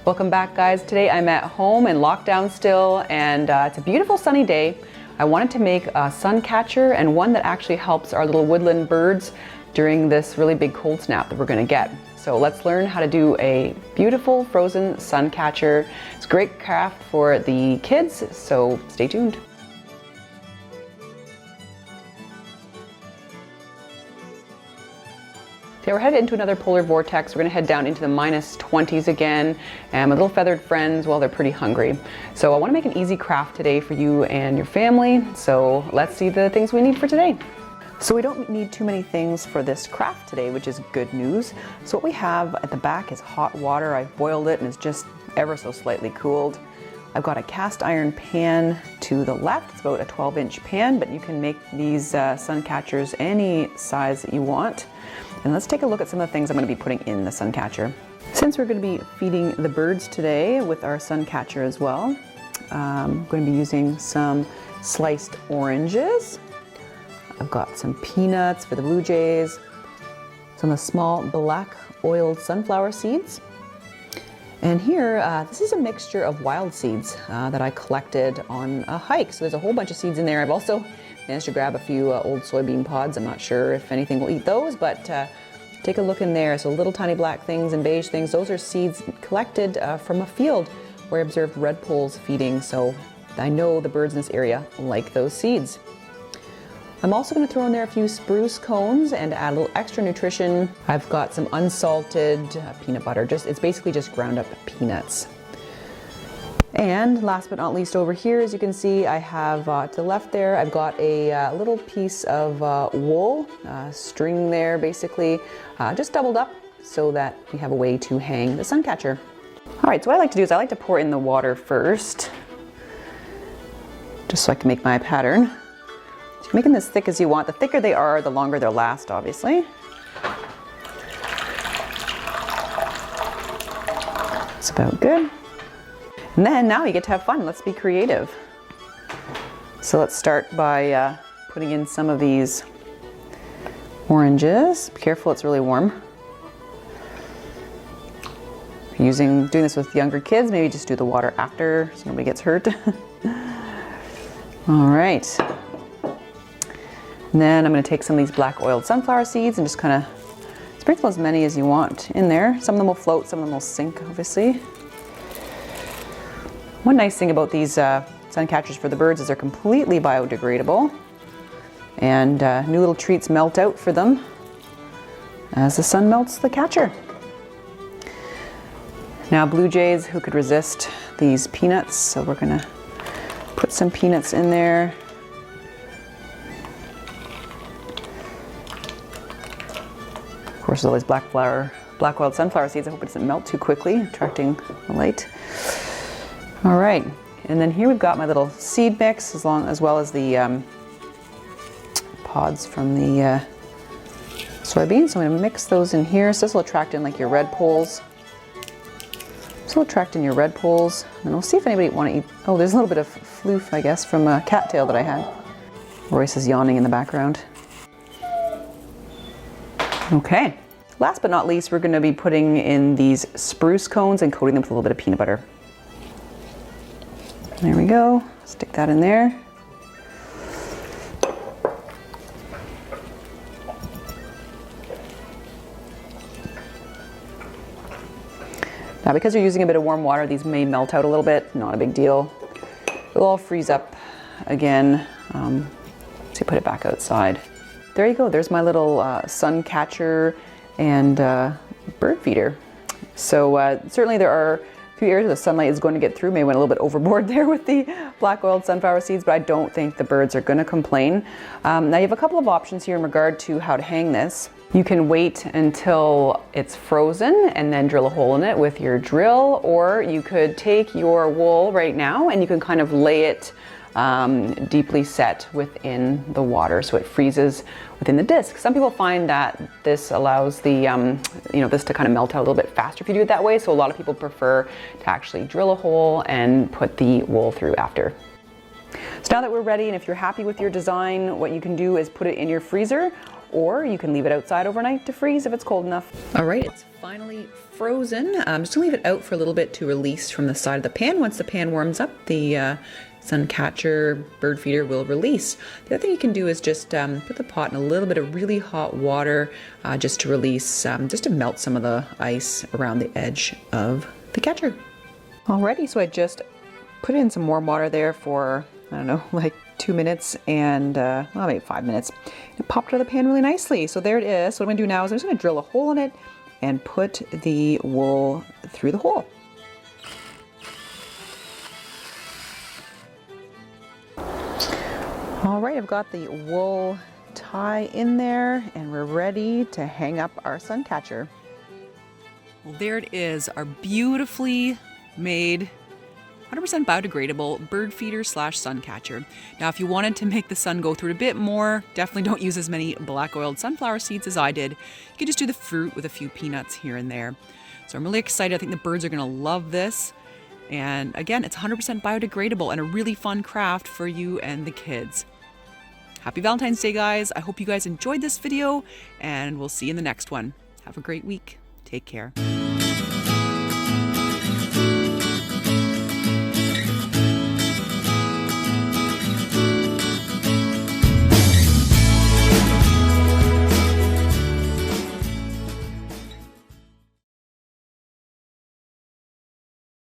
Welcome back, guys. Today I'm at home in lockdown still, and it's a beautiful sunny day. I wanted to make a sun catcher and one that actually helps our little woodland birds during this really big cold snap that we're going to get. So let's learn how to do a beautiful frozen sun catcher. It's a great craft for the kids, so stay tuned. Okay, we're headed into another polar vortex. We're going to head down into the -20s again, and my little feathered friends, well, they're pretty hungry. So I want to make an easy craft today for you and your family. So let's see the things we need for today. So we don't need too many things for this craft today, which is good news. So what we have at the back is hot water. I've boiled it and it's just ever so slightly cooled. I've got a cast iron pan to the left. It's about a 12-inch pan, but you can make these sun catchers any size that you want. And let's take a look at some of the things I'm going to be putting in the sun catcher. Since we're going to be feeding the birds today with our sun catcher as well, I'm going to be using some sliced oranges. I've got some peanuts for the blue jays, some of the small black oiled sunflower seeds. And here, this is a mixture of wild seeds that I collected on a hike. So there's a whole bunch of seeds in there. I've also managed to grab a few old soybean pods. I'm not sure if anything will eat those, but take a look in there. So little tiny black things and beige things, those are seeds collected from a field where I observed redpolls feeding. So I know the birds in this area like those seeds. I'm also going to throw in there a few spruce cones and add a little extra nutrition. I've got some unsalted peanut butter. It's basically just ground up peanuts. And last but not least, over here, as you can see, I have to the left there, I've got a little piece of wool string there, basically just doubled up so that we have a way to hang the sun catcher. All right, so what I like to do is I like to pour in the water first, just so I can make my pattern. So you're making this thick as you want. The thicker they are, the longer they'll last, obviously. It's about good. And then now you get to have fun. Let's be creative. So let's start by putting in some of these oranges. Be careful, it's really warm. If you're doing this with younger kids, maybe just do the water after so nobody gets hurt. All right. And then I'm going to take some of these black oiled sunflower seeds and just kind of sprinkle as many as you want in there. Some of them will float, some of them will sink, obviously. One nice thing about these sun catchers for the birds is they're completely biodegradable, and new little treats melt out for them as the sun melts the catcher. Now blue jays, who could resist these peanuts? So we're gonna put some peanuts in there. Of course, there's all these black oiled sunflower seeds. I hope it doesn't melt too quickly, attracting the light. All right, and then here we've got my little seed mix as well as the pods from the soybeans. So I'm gonna mix those in here. So this will attract in like your red poles. This will attract in your red poles. And we'll see if anybody want to eat. Oh, there's a little bit of floof, I guess, from a cattail that I had. Royce is yawning in the background. Okay, last but not least, we're gonna be putting in these spruce cones and coating them with a little bit of peanut butter. There we go, stick that in there. Now because you're using a bit of warm water, these may melt out a little bit, not a big deal. It'll all freeze up again, so you put it back outside. There you go, there's my little sun catcher and bird feeder. So certainly there are few areas where the sunlight is going to get through. Maybe went a little bit overboard there with the black oiled sunflower seeds, but I don't think the birds are going to complain. Now you have a couple of options here in regard to how to hang this. You can wait until it's frozen and then drill a hole in it with your drill, or you could take your wool right now and you can kind of lay it deeply set within the water so it freezes within the disc. Some people find that this allows the this to kind of melt out a little bit faster if you do it that way, so a lot of people prefer to actually drill a hole and put the wool through after. So now that we're ready, and if you're happy with your design, what you can do is put it in your freezer, or you can leave it outside overnight to freeze if it's cold enough. All right, it's finally frozen. I'm just gonna leave it out for a little bit to release from the side of the pan. Once the pan warms up, the Suncatcher bird feeder will release. The other thing you can do is just put the pot in a little bit of really hot water just to release, just to melt some of the ice around the edge of the catcher. Alrighty, so I just put in some warm water there for, I don't know, like 2 minutes and, well, maybe 5 minutes. It popped out of the pan really nicely. So there it is. So what I'm gonna do now is I'm just gonna drill a hole in it and put the wool through the hole. All right, I've got the wool tie in there and we're ready to hang up our Suncatcher. Well, there it is, our beautifully made 100% biodegradable bird feeder / Suncatcher. Now, if you wanted to make the sun go through it a bit more, definitely don't use as many black oiled sunflower seeds as I did. You could just do the fruit with a few peanuts here and there. So I'm really excited. I think the birds are gonna love this. And again, it's 100% biodegradable and a really fun craft for you and the kids. Happy Valentine's Day, guys. I hope you guys enjoyed this video and we'll see you in the next one. Have a great week. Take care.